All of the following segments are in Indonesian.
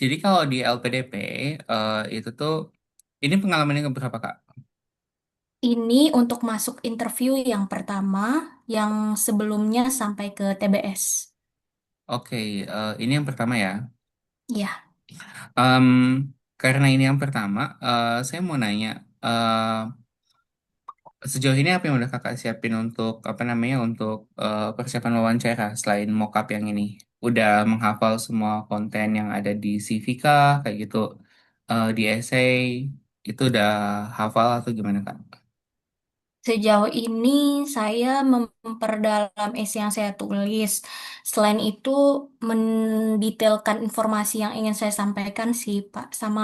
Jadi kalau di LPDP itu tuh ini pengalaman yang berapa Kak? Ini untuk masuk interview yang pertama, yang sebelumnya sampai ke TBS. Oke, ini yang pertama ya. Ya, Em, karena ini yang pertama, saya mau nanya, sejauh ini apa yang udah kakak siapin untuk apa namanya untuk persiapan wawancara selain mockup yang ini? Udah menghafal semua konten yang ada di CV kah, kayak gitu, di essay itu udah hafal atau gimana kak? sejauh ini saya memperdalam isi yang saya tulis. Selain itu, mendetailkan informasi yang ingin saya sampaikan sih, Pak. Sama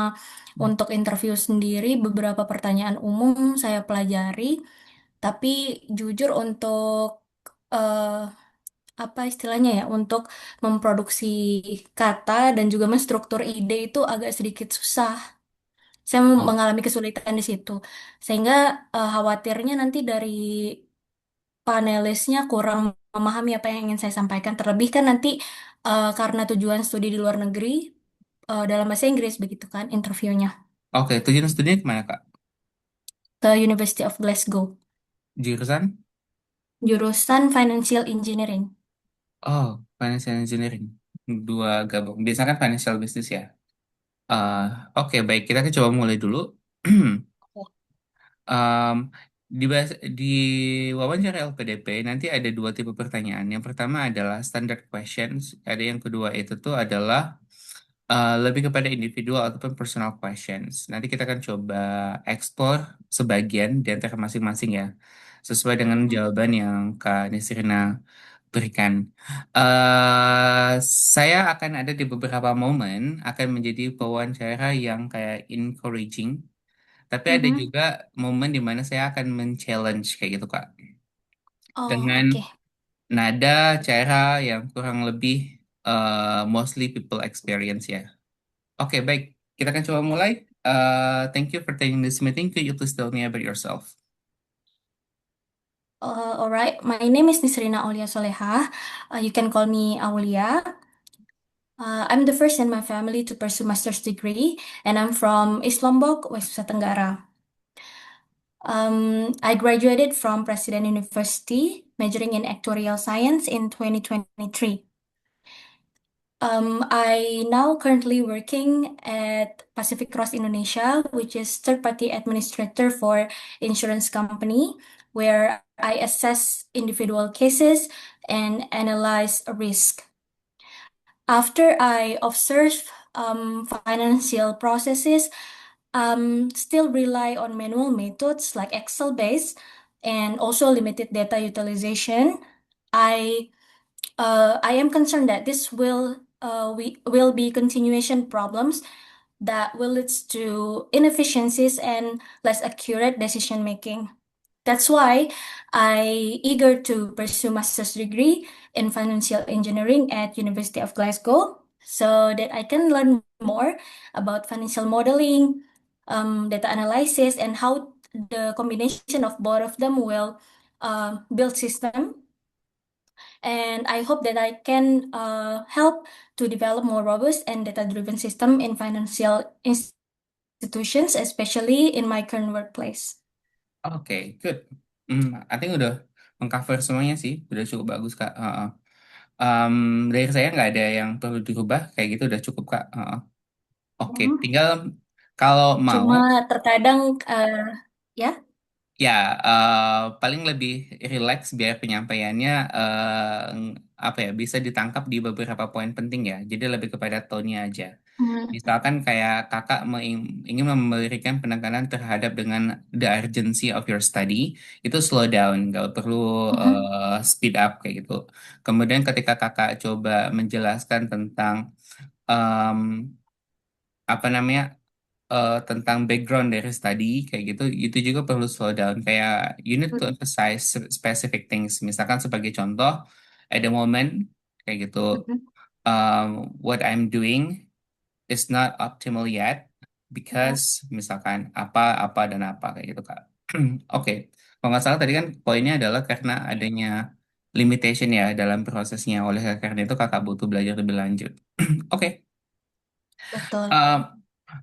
untuk interview sendiri, beberapa pertanyaan umum saya pelajari. Tapi jujur untuk eh, apa istilahnya ya, untuk memproduksi kata dan juga menstruktur ide itu agak sedikit susah. Saya Oh, mengalami kesulitan di situ. Sehingga khawatirnya nanti dari panelisnya kurang memahami apa yang ingin saya sampaikan. Terlebih kan nanti karena tujuan studi di luar negeri dalam bahasa Inggris begitu kan interviewnya oke, tujuan studinya kemana kak? ke University of Glasgow. Jurusan? Jurusan Financial Engineering. Oh, financial engineering. Dua gabung. Biasanya kan financial business ya. Eh, oke, baik. Kita coba mulai dulu. Em, di wawancara LPDP nanti ada dua tipe pertanyaan. Yang pertama adalah standard questions. Ada yang kedua itu tuh adalah lebih kepada individual ataupun personal questions. Nanti kita akan coba explore sebagian di antara masing-masing ya. Sesuai dengan jawaban yang Kak Nisrina berikan. eh saya akan ada di beberapa momen akan menjadi pewawancara yang kayak encouraging, tapi ada Mhm. juga momen di mana saya akan men-challenge kayak gitu Kak. Oh, Dengan oke. nada cara yang kurang lebih mostly people experience ya. Oke, baik. Kita akan coba mulai. Thank you for taking this meeting. Could you please tell me about yourself? Alright, my name is Nisrina Aulia Soleha. You can call me Aulia. I'm the first in my family to pursue master's degree, and I'm from East Lombok, West Nusa Tenggara. I graduated from President University, majoring in actuarial science in 2023. I now currently working at Pacific Cross Indonesia, which is third-party administrator for insurance company, where I assess individual cases and analyze risk. After I observe financial processes, still rely on manual methods like Excel based and also limited data utilization. I I am concerned that this will be continuation problems that will lead to inefficiencies and less accurate decision making. That's why I eager to pursue master's degree in financial engineering at University of Glasgow so that I can learn more about financial modeling, data analysis, and how the combination of both of them will build system. And I hope that I can help to develop more robust and data-driven system in financial institutions, especially in my current workplace. Oke, good. I think udah mengcover semuanya sih. Udah cukup bagus, Kak. Um, dari saya nggak ada yang perlu dirubah. Kayak gitu udah cukup, Kak. Oke, Mhm. tinggal kalau mau, Cuma terkadang ya. ya paling lebih relax biar penyampaiannya apa ya bisa ditangkap di beberapa poin penting ya. Jadi lebih kepada tone-nya aja. Hmm. Misalkan kayak kakak ingin memberikan penekanan terhadap dengan the urgency of your study, itu slow down, nggak perlu Mhm. speed up kayak gitu. Kemudian ketika kakak coba menjelaskan tentang em, apa namanya tentang background dari study kayak gitu, itu juga perlu slow down. Kayak you need to emphasize specific things. Misalkan sebagai contoh, at the moment kayak gitu, Mhm. um, what I'm doing is not optimal yet because misalkan apa dan apa kayak gitu Kak. Oke, kalau nggak salah tadi kan poinnya adalah karena adanya limitation ya dalam prosesnya. Oleh karena itu kakak butuh belajar lebih lanjut. Oke, betul.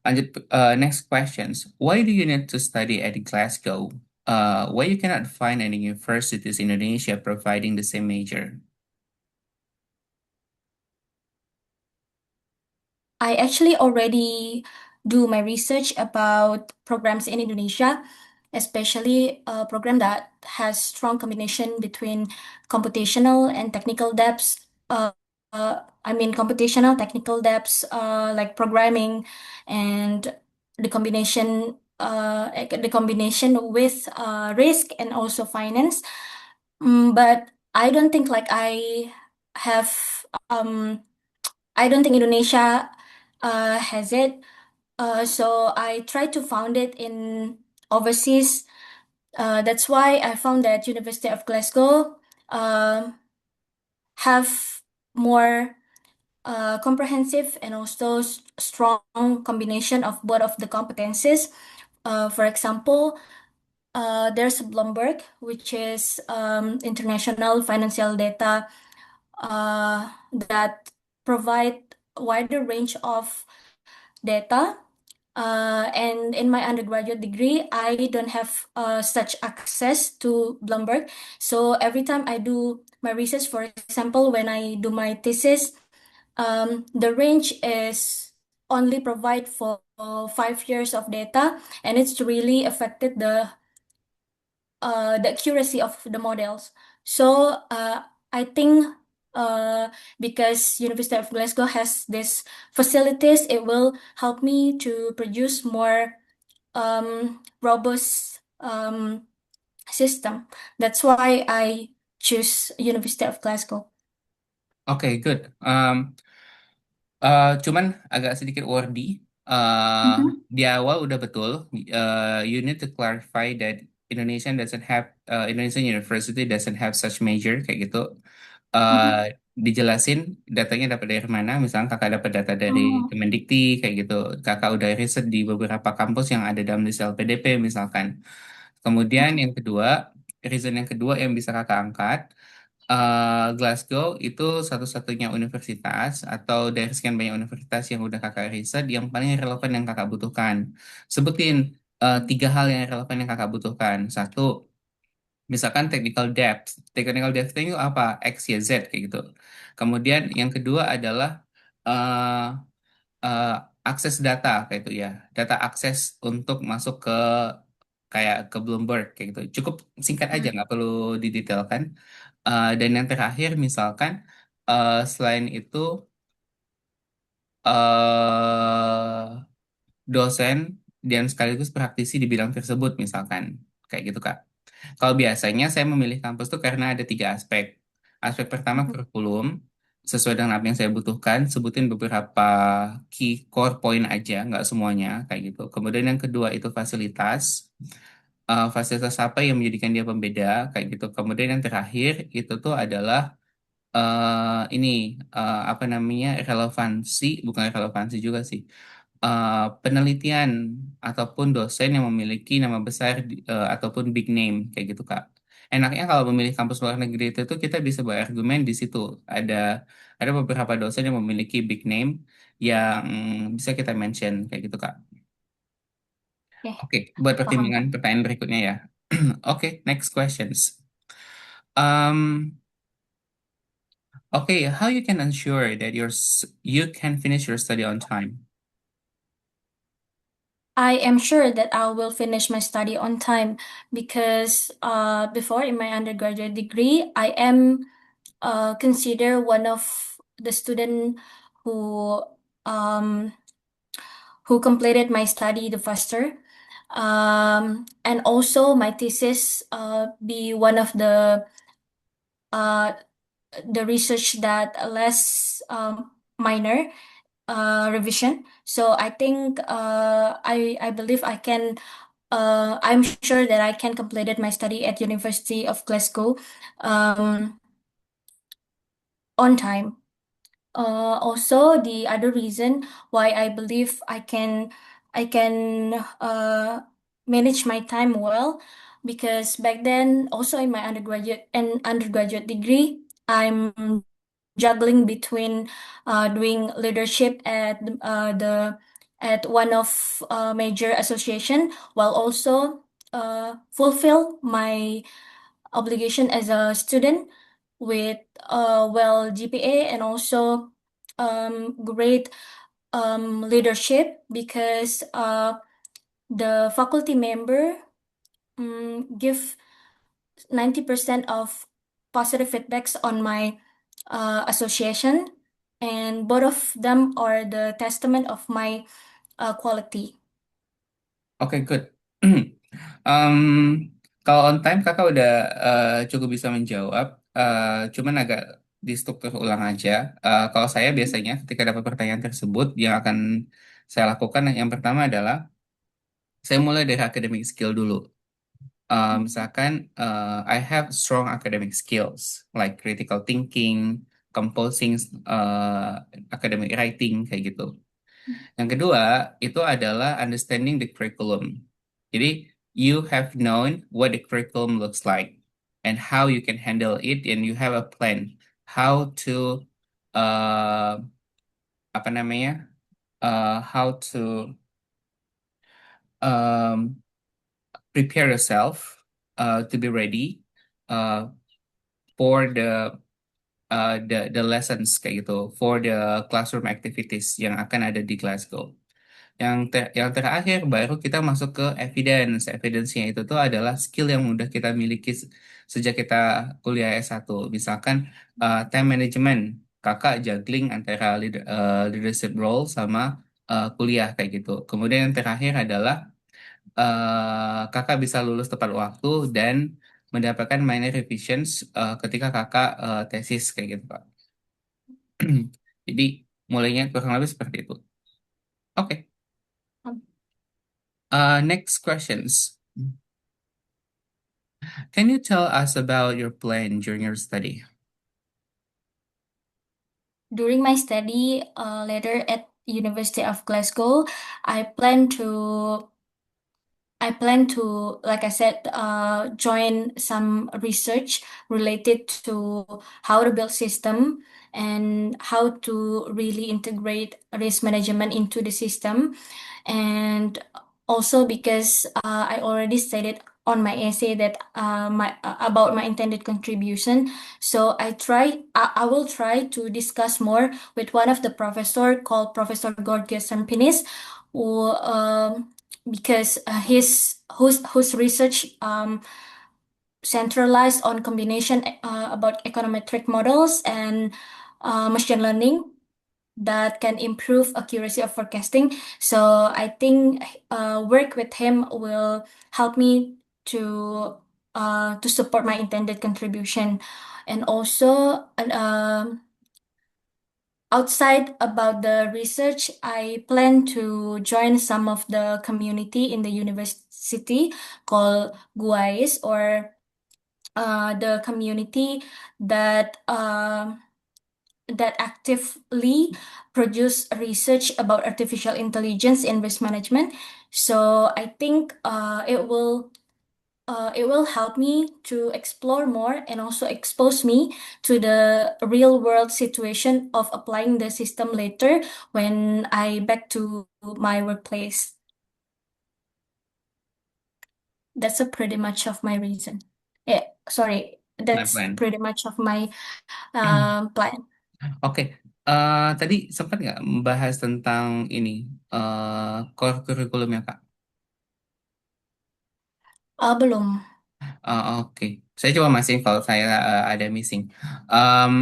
Lanjut, next questions. Why do you need to study at Glasgow? Why you cannot find any universities in Indonesia providing the same major? I actually already do my research about programs in Indonesia, especially a program that has strong combination between computational and technical depths. I mean, computational technical depths, like programming, and the combination with risk and also finance. But I don't think like have um I don't think Indonesia has it. So I tried to found it in overseas. That's why I found that University of Glasgow um have more comprehensive and also strong combination of both of the competencies. For example, there's Bloomberg, which is international financial data that provide wider range of data. And in my undergraduate degree, I don't have such access to Bloomberg. So every time I do my research, for example, when I do my thesis, the range is only provide for 5 years of data, and it's really affected the accuracy of the models. So I think because University of Glasgow has this facilities, it will help me to produce more robust system. That's why I choose University of Glasgow. Okay, good. Cuman agak sedikit wordy. Mhm, Di awal udah betul. You need to clarify that Indonesian university doesn't have such major kayak gitu. mhm. Dijelasin datanya dapat dari mana. Misalnya kakak dapat data dari Oh, Kemendikti kayak gitu. Kakak udah riset di beberapa kampus yang ada dalam list LPDP misalkan. Kemudian mhm. yang kedua, reason yang kedua yang bisa kakak angkat. Glasgow itu satu-satunya universitas atau dari sekian banyak universitas yang udah kakak riset yang paling relevan yang kakak butuhkan. Sebutin tiga hal yang relevan yang kakak butuhkan. Satu, misalkan technical depth. Technical depth itu apa? X, Y, Z kayak gitu. Kemudian yang kedua adalah eh, eh, akses data kayak itu ya. Data akses untuk masuk ke kayak ke Bloomberg kayak gitu. Cukup singkat aja, nggak perlu didetailkan. Dan yang terakhir, misalkan selain itu dosen dan sekaligus praktisi di bidang tersebut, misalkan kayak gitu Kak. Kalau biasanya saya memilih kampus tuh karena ada tiga aspek. Aspek pertama Mhm. kurikulum, sesuai dengan apa yang saya butuhkan, sebutin beberapa key core point aja, nggak semuanya kayak gitu. Kemudian yang kedua itu fasilitas. Fasilitas apa yang menjadikan dia pembeda kayak gitu. Kemudian yang terakhir itu tuh adalah ini apa namanya relevansi, bukan relevansi juga sih. Penelitian ataupun dosen yang memiliki nama besar ataupun big name kayak gitu Kak. Enaknya kalau memilih kampus luar negeri itu tuh kita bisa berargumen di situ. Ada ada beberapa dosen yang memiliki big name yang bisa kita mention kayak gitu Kak. Oke, Oke, buat paham pertimbangan Kak. pertanyaan berikutnya ya. Oke, next questions. Um, okay, how you can ensure that you can finish your study on time? I am sure that I will finish my study on time because before in my undergraduate degree, I am considered one of the student who um, who completed my study the faster. And also my thesis be one of uh, the research that less minor revision. So I think I believe I can. I'm sure that I can completed my study at University of Glasgow um, on time. Also, the other reason why I believe I can manage my time well because back then also in my undergraduate degree I'm juggling between doing leadership at one of major association while also fulfill my obligation as a student with well GPA and also great leadership because the faculty member give 90% of positive feedbacks on my association, and both of them are the testament of my quality. Oke, good. Em, Kalau on time kakak udah cukup bisa menjawab, cuman agak distruktur ulang aja. Kalau saya biasanya ketika dapat pertanyaan tersebut, yang akan saya lakukan yang pertama adalah saya mulai dari academic skill dulu. Misalkan I have strong academic skills like critical thinking, composing, academic writing kayak gitu. Yang kedua, itu adalah understanding the curriculum. Jadi, you have known what the curriculum looks like and how you can handle it, and you have a plan how to uh, apa namanya, how to um, prepare yourself to be ready uh, for the lessons kayak gitu, for the classroom activities yang akan ada di Glasgow. Yang terakhir baru kita masuk ke evidence. Evidence-nya itu tuh adalah skill yang udah kita miliki sejak kita kuliah S1. Misalkan time management. Kakak juggling antara leadership role sama kuliah kayak gitu. Kemudian yang terakhir adalah kakak bisa lulus tepat waktu dan mendapatkan minor revisions ketika kakak tesis kayak gitu, Pak. Jadi mulainya kurang lebih seperti itu. Oke. Next questions. Can you tell us about your plan during your study? During my study later at University of Glasgow, I plan to like I said, join some research related to how to build system and how to really integrate risk management into the system. And also because I already stated on my essay that my about my intended contribution, so I will try to discuss more with one of the professor called Professor Gorgias Sampinis, who because whose research centralized on combination about econometric models and machine learning that can improve accuracy of forecasting. So I think work with him will help me to support my intended contribution, and also outside about the research, I plan to join some of the community in the university called GUAIS, or the community that that actively produce research about artificial intelligence in risk management. So I think it will help me to explore more and also expose me to the real world situation of applying the system later when I back to my workplace. That's a pretty much of my reason. Yeah, sorry, My that's plan. pretty much of my plan. Oke, tadi sempat nggak membahas tentang ini core kurikulumnya Kak? Belum. Oke, saya coba masih kalau saya ada missing. Em,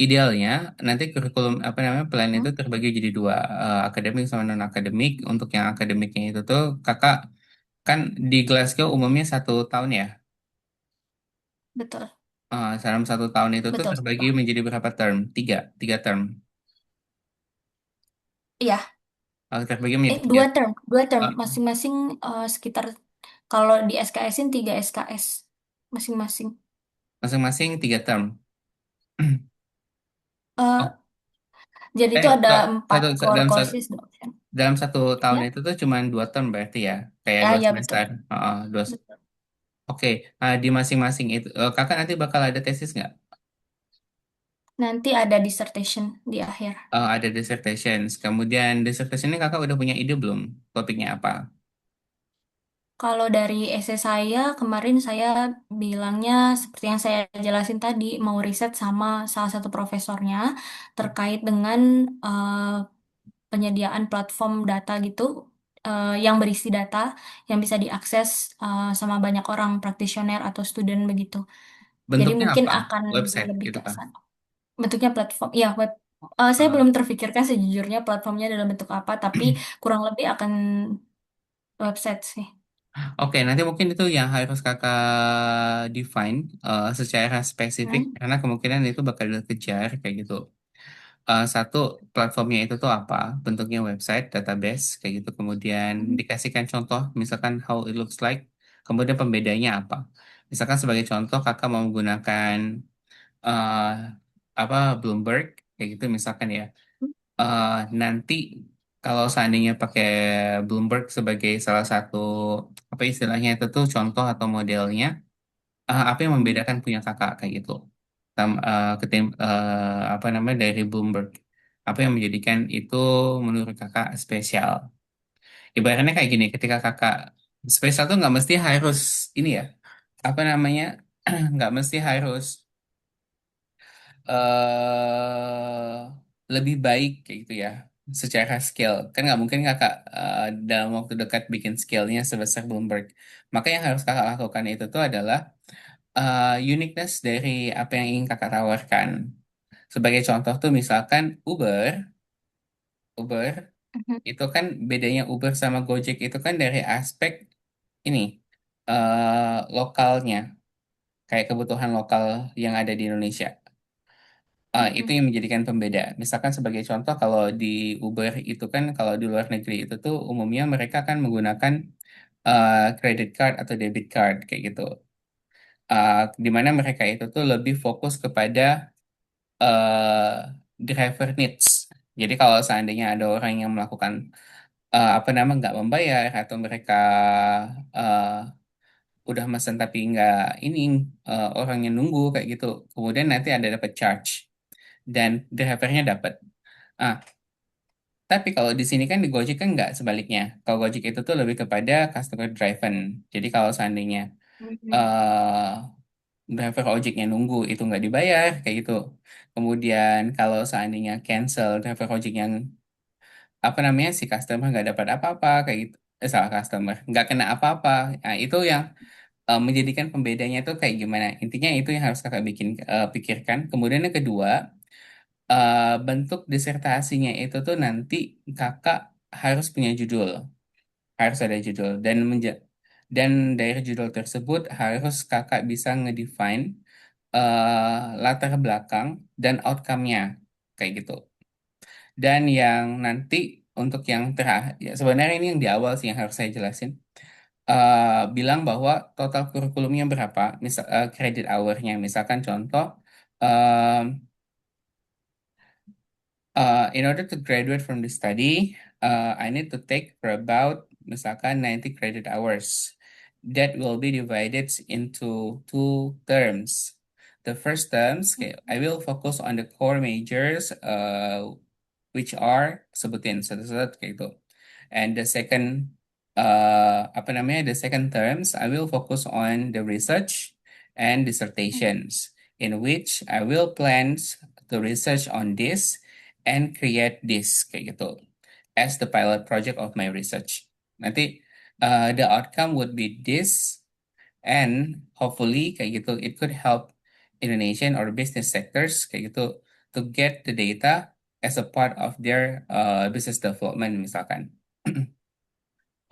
Idealnya nanti kurikulum apa namanya plan itu Hmm, terbagi jadi dua, akademik sama non akademik. Untuk yang akademiknya itu tuh kakak kan di Glasgow umumnya 1 tahun ya. betul, Dalam 1 tahun itu tuh betul, terbagi betul. menjadi berapa term? Tiga term. Iya, Terbagi menjadi tiga. dua term Eh, masing-masing sekitar kalau di SKS-in 3 SKS masing-masing. Masing-masing 3 term. Eh, jadi itu ada Enggak, empat core dalam courses dosen. dalam 1 tahun Ya, itu tuh cuma 2 term berarti ya, kayak ya, dua ya betul. semester. Betul. Oke, di masing-masing itu kakak nanti bakal ada tesis nggak? Nanti ada dissertation di akhir. Ada dissertations. Kemudian dissertation ini kakak udah punya ide belum? Topiknya apa? Kalau dari essay saya, kemarin saya bilangnya seperti yang saya jelasin tadi, mau riset sama salah satu profesornya terkait dengan penyediaan platform data gitu, yang berisi data yang bisa diakses sama banyak orang, praktisioner atau student begitu. Jadi Bentuknya mungkin apa? akan Website lebih gitu ke kah? sana. Bentuknya platform, ya web. Saya Ah, belum terfikirkan sejujurnya platformnya dalam bentuk apa, tapi kurang lebih akan website sih. Oke, nanti mungkin itu yang harus kakak define secara spesifik Hmm. karena kemungkinan itu bakal dikejar kayak gitu. Satu platformnya itu tuh apa? Bentuknya website, database kayak gitu. Kemudian dikasihkan contoh, misalkan how it looks like. Kemudian pembedanya apa? Misalkan sebagai contoh kakak mau menggunakan eh, apa Bloomberg kayak gitu misalkan ya. eh, Nanti kalau seandainya pakai Bloomberg sebagai salah satu apa istilahnya itu tuh contoh atau modelnya, apa yang membedakan punya kakak kayak gitu? Apa namanya dari Bloomberg? Apa yang menjadikan itu menurut kakak spesial? Ibaratnya kayak gini, ketika kakak spesial tuh nggak mesti harus ini ya, apa namanya? Nggak mesti harus eh lebih baik kayak gitu ya secara skill kan nggak mungkin kakak dalam waktu dekat bikin skillnya sebesar Bloomberg maka yang harus kakak lakukan itu tuh adalah uniqueness dari apa yang ingin kakak tawarkan sebagai contoh tuh misalkan Uber Mhm. itu kan bedanya Uber sama Gojek itu kan dari aspek ini lokalnya kayak kebutuhan lokal yang ada di Indonesia. Itu Mhm. yang menjadikan pembeda. Misalkan sebagai contoh, kalau di Uber itu kan, kalau di luar negeri itu tuh umumnya mereka kan menggunakan credit card atau debit card kayak gitu. Di mana mereka itu tuh lebih fokus kepada uh, driver needs. Jadi kalau seandainya ada orang yang melakukan apa nama nggak membayar atau mereka uh, udah mesen tapi nggak ini orangnya nunggu kayak gitu, kemudian nanti ada dapat charge dan drivernya dapat. Ah, tapi kalau di sini kan di Gojek kan nggak sebaliknya. Kalau Gojek itu tuh lebih kepada customer driven. Jadi kalau seandainya Mhm. eh driver ojeknya nunggu itu nggak dibayar kayak gitu. Kemudian kalau seandainya cancel driver ojek yang apa namanya si customer nggak dapat apa-apa kayak gitu. Salah customer nggak kena apa-apa. Nah, itu yang menjadikan pembedanya itu kayak gimana. Intinya itu yang harus kakak pikirkan. Kemudian yang kedua bentuk disertasinya itu tuh nanti kakak harus punya judul, harus ada judul dan dari judul tersebut harus kakak bisa ngedefine latar belakang dan outcome-nya kayak gitu. Dan yang nanti untuk yang terakhir, ya sebenarnya ini yang di awal sih yang harus saya jelasin. Bilang bahwa total kurikulumnya berapa, misal credit hour-nya, misalkan contoh. In order to graduate from the study, I need to take for about misalkan 90 credit hours. That will be divided into two terms. The first terms, okay, I will focus on the core majors, which are sebutin satu-satu kayak gitu. And the second, apa namanya, the second terms, I will focus on the research and dissertations, in which I will plan to research on this and create this kayak gitu as the pilot project of my research. Nanti the outcome would be this and hopefully kayak gitu it could help Indonesian or business sectors kayak gitu to get the data as a part of their business development misalkan.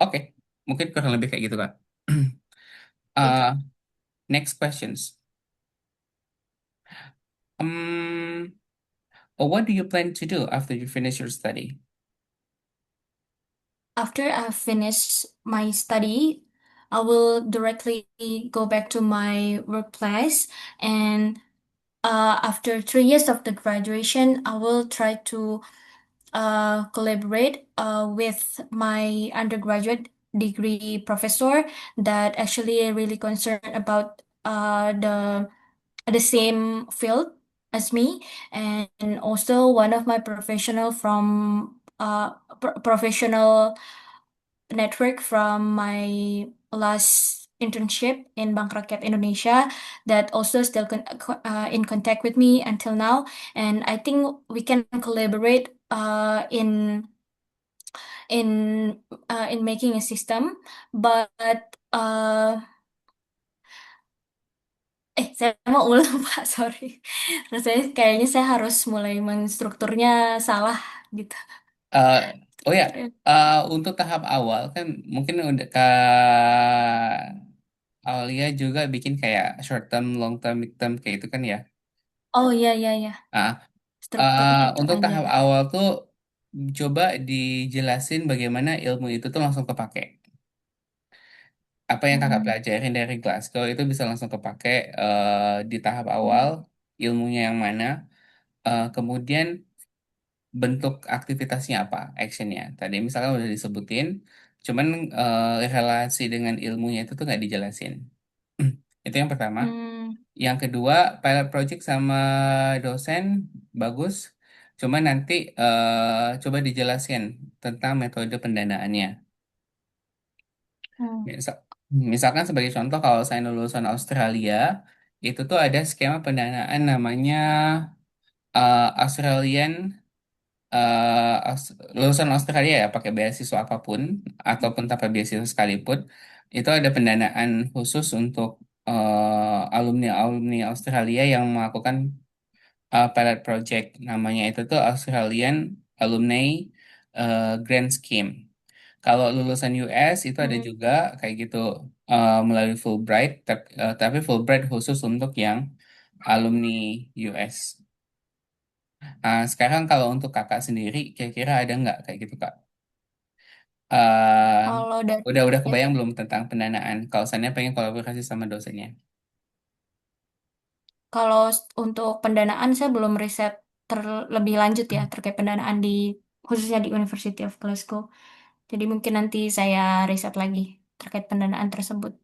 Oke, mungkin kurang lebih kayak gitu Kak. Gitu. Uh, Next questions. Um, what do you plan to do after you finish your study? After I finish my study, I will directly go back to my workplace, and after 3 years of the graduation, I will try to collaborate with my undergraduate degree professor that actually really concerned about the same field. as me, and also one of my professional from professional network from my last internship in Bank Rakyat Indonesia that also still in contact with me until now. And I think we can collaborate in making a system. But uh, saya mau ulang Pak, sorry. Rasanya kayaknya saya harus mulai menstrukturnya salah gitu. Eh, oh ya, Strukturnya. untuk tahap awal kan mungkin udah Kak Aulia juga bikin kayak short term, long term, mid term kayak itu kan ya. Oh iya iya iya, Ah, strukturnya itu untuk aja. tahap awal tuh coba dijelasin bagaimana ilmu itu tuh langsung kepake. Apa yang kakak Hmm. pelajarin dari Glasgow itu bisa langsung kepake di tahap awal, Hmm. ilmunya yang mana, kemudian bentuk aktivitasnya apa, actionnya. Tadi misalkan udah disebutin, cuman relasi dengan ilmunya itu tuh nggak dijelasin. Itu yang pertama. Hmm. Yang kedua, pilot project sama dosen bagus. Cuma nanti coba dijelasin tentang metode pendanaannya. Hmm. Misalkan sebagai contoh, kalau saya lulusan Australia, itu tuh ada skema pendanaan namanya Australian lulusan Australia ya pakai beasiswa apapun ataupun tanpa beasiswa sekalipun, itu ada pendanaan khusus untuk alumni-alumni Australia yang melakukan pilot project, namanya itu tuh Australian Alumni Grant Scheme. Kalau lulusan US itu ada Hmm. juga kayak gitu melalui Fulbright, tapi Fulbright khusus untuk yang alumni US. Sekarang kalau untuk kakak sendiri, kira-kira ada nggak kayak gitu kak? Eh, Kalau dari udah kebayang belum tentang pendanaan? Kalau saya pengen kolaborasi sama dosennya. Kalau untuk pendanaan saya belum riset terlebih lanjut ya terkait pendanaan di khususnya di University of Glasgow. Jadi mungkin nanti saya riset lagi terkait pendanaan tersebut.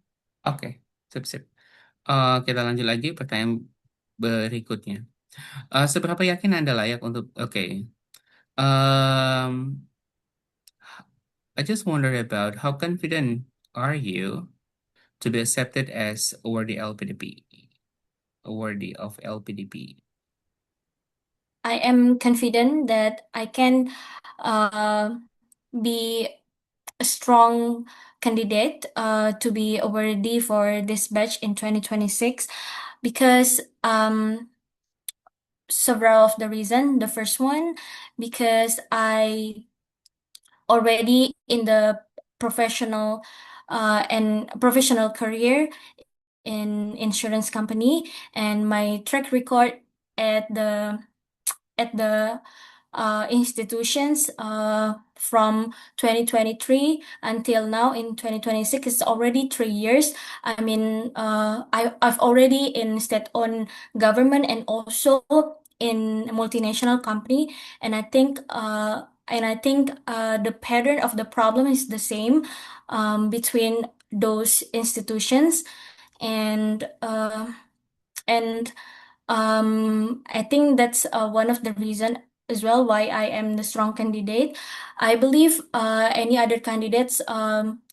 Oke, sip-sip. Kita lanjut lagi pertanyaan berikutnya. Seberapa yakin Anda layak untuk, oke. Um, I just wonder about how confident are you to be accepted as awardee LPDP, awardee of LPDP. I am confident that I can uh, be a strong candidate to be awardee for this batch in 2026 because several of the reason. The first one, because I already in the professional and professional career in insurance company, and my track record at the institutions from 2023 until now in 2026 is already 3 years. I mean, I've already in state-owned government and also in multinational company, and I think the pattern of the problem is the same between those institutions, and and I think that's one of the reason as well why I am the strong candidate. I believe any other candidates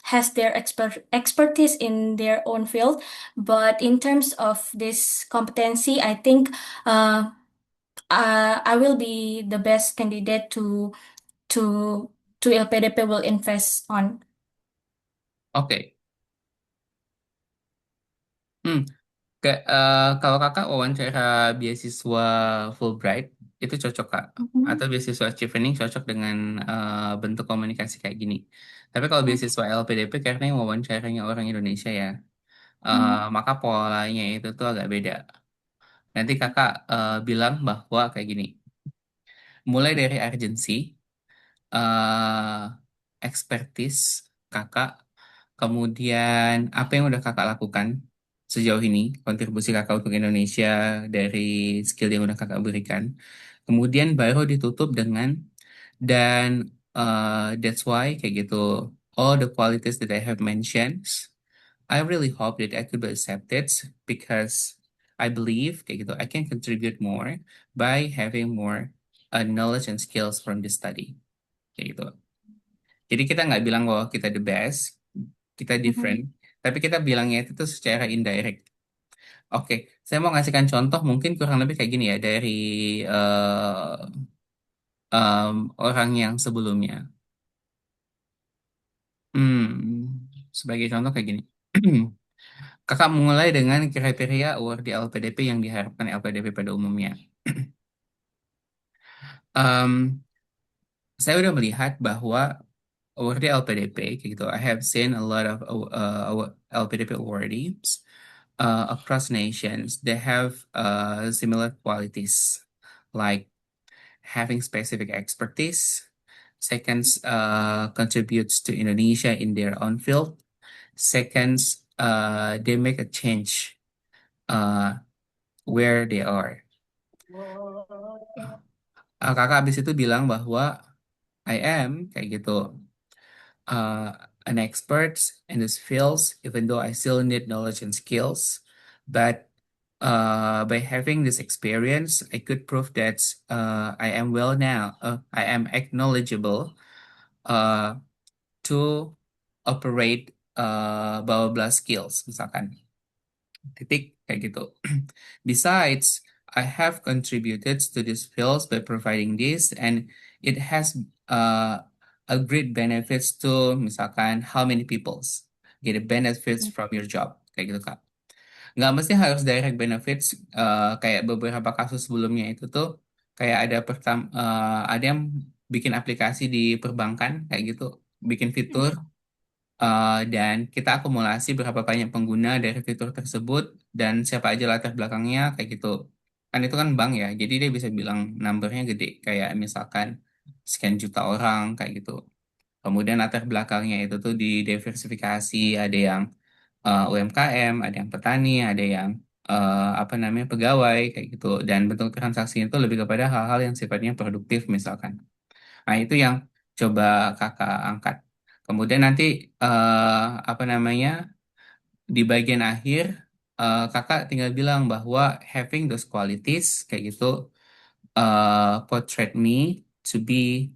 has their expertise in their own field, but in terms of this competency, I think uh, I will be the best candidate to to LPDP will invest on. Oke. Hmm. Kalau kakak wawancara beasiswa Fulbright, itu cocok kak? Mhm. Atau beasiswa Chevening cocok dengan bentuk komunikasi kayak gini? Tapi kalau beasiswa LPDP karena yang wawancaranya orang Indonesia ya, Mhm. maka polanya itu tuh agak beda. Nanti kakak bilang bahwa kayak gini, mulai dari urgency, eh expertise kakak, kemudian apa yang udah kakak lakukan sejauh ini, kontribusi kakak untuk Indonesia dari skill yang udah kakak berikan. Kemudian baru ditutup dengan dan that's why kayak gitu. All the qualities that I have mentioned, I really hope that I could be accepted because I believe kayak gitu, I can contribute more by having more knowledge and skills from the study kayak gitu. Jadi kita nggak bilang bahwa kita the best, kita different, Mhm. tapi kita bilangnya itu tuh secara indirect. Oke, saya mau ngasihkan contoh mungkin kurang lebih kayak gini ya dari orang yang sebelumnya. Sebagai contoh kayak gini. Kakak mulai dengan kriteria award di LPDP yang diharapkan LPDP pada umumnya. Em, saya udah melihat bahwa award di LPDP, kayak gitu, I have seen a lot of LPDP awardees across nations. They have similar qualities, like having specific expertise. Seconds, contributes to Indonesia in their own field. Seconds, they make a change uh, where they are. Kakak habis itu bilang bahwa I am kayak gitu uh, an expert in this fields, even though I still need knowledge and skills. But by having this experience, I could prove that I am well now. I am acknowledgeable uh, to operate blah blah blah skills, misalkan. Titik kayak gitu. Besides, I have contributed to this field by providing this, and it has a great benefits to misalkan how many peoples get a benefits from your job kayak gitu Kak. Nggak mesti harus direct benefits kayak beberapa kasus sebelumnya itu tuh kayak ada yang bikin aplikasi di perbankan kayak gitu, bikin fitur dan kita akumulasi berapa banyak pengguna dari fitur tersebut dan siapa aja latar belakangnya kayak gitu. Kan itu kan bank ya, jadi dia bisa bilang numbernya gede kayak misalkan sekian juta orang kayak gitu. Kemudian latar belakangnya itu tuh didiversifikasi, ada yang UMKM, ada yang petani, ada yang apa namanya pegawai kayak gitu. Dan bentuk transaksi itu lebih kepada hal-hal yang sifatnya produktif misalkan. Nah, itu yang coba kakak angkat. Kemudian nanti apa namanya di bagian akhir kakak tinggal bilang bahwa having those qualities kayak gitu portrait me to be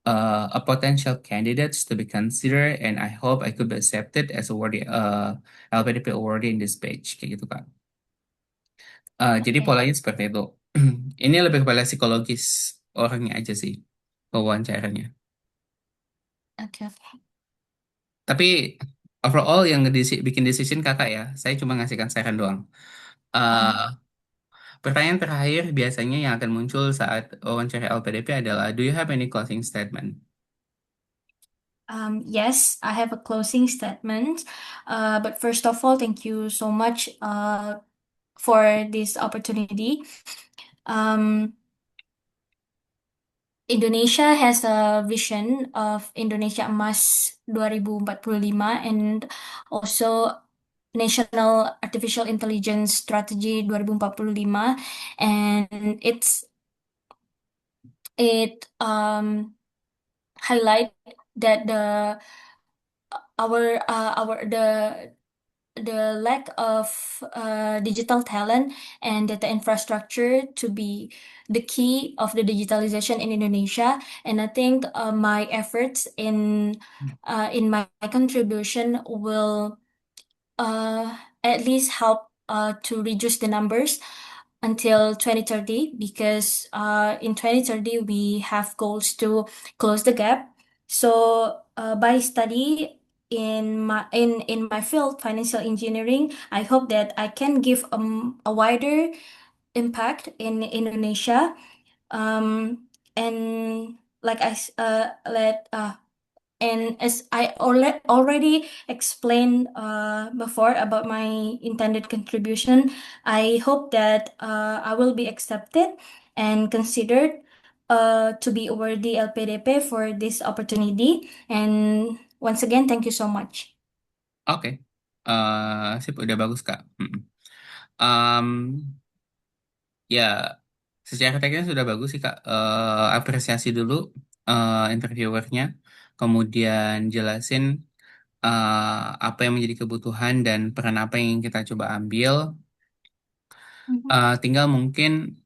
a potential candidates to be considered and I hope I could be accepted as a worthy LPDP awardee in this page kayak gitu Kak. Jadi Okay, polanya seperti itu. Ini lebih kepada psikologis orangnya aja sih wawancaranya. okay, okay. Tapi overall yang bikin decision kakak ya, saya cuma ngasihkan saran doang. Eh, Uh-huh. Pertanyaan terakhir biasanya yang akan muncul saat wawancara LPDP adalah, do you have any closing statement? Yes, I have a closing statement. But first of all, thank you so much for this opportunity. Um, Indonesia has a vision of Indonesia Emas 2045 and also National Artificial Intelligence Strategy 2045, and it highlight that the lack of digital talent and data infrastructure to be the key of the digitalization in Indonesia. And I think my efforts in my contribution will at least help to reduce the numbers until 2030 because in 2030 we have goals to close the gap. So by study in my field, financial engineering, I hope that I can give a wider impact in Indonesia. And like I s- let and as I already explained before about my intended contribution, I hope that I will be accepted and considered to be awarded LPDP for this opportunity. And once again, thank you so much. Oke, sip, udah bagus Kak. Um, ya, secara teknis sudah bagus sih Kak. Apresiasi dulu interviewernya, kemudian jelasin apa yang menjadi kebutuhan dan peran apa yang ingin kita coba ambil. Mhm. Tinggal mungkin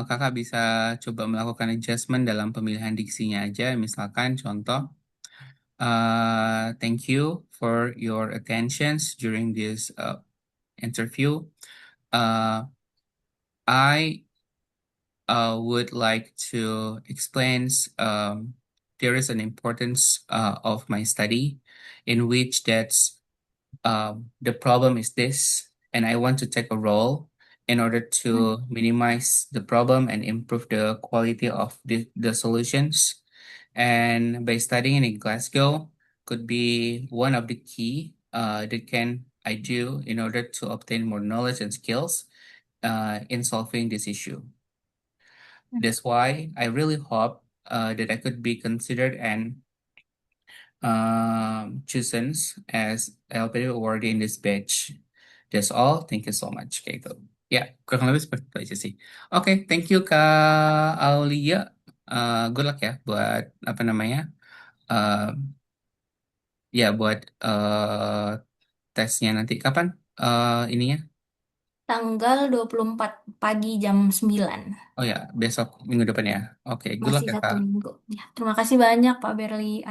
kakak bisa coba melakukan adjustment dalam pemilihan diksinya aja. Misalkan contoh, thank you for your attentions during this interview. Uh, I would like to explain there is an importance of my study in which that's the problem is this, and I want to take a role in order to minimize the problem and improve the quality of the solutions. And by studying in Glasgow could be one of the key that can I do in order to obtain more knowledge and skills in solving this issue. That's why I really hope that I could be considered and chosen as LPD awardee in this batch. That's all. Thank you so much, kayak gitu. Ya, kurang lebih seperti itu aja sih. Oke, thank you Kak Aulia. Good luck ya buat apa namanya? eh ya buat tesnya nanti. Kapan ininya? Tanggal 24 pagi jam 9. Oh ya, besok minggu depan ya. Oke, good luck Masih ya satu Kak. minggu. Ya, terima kasih banyak Pak Berli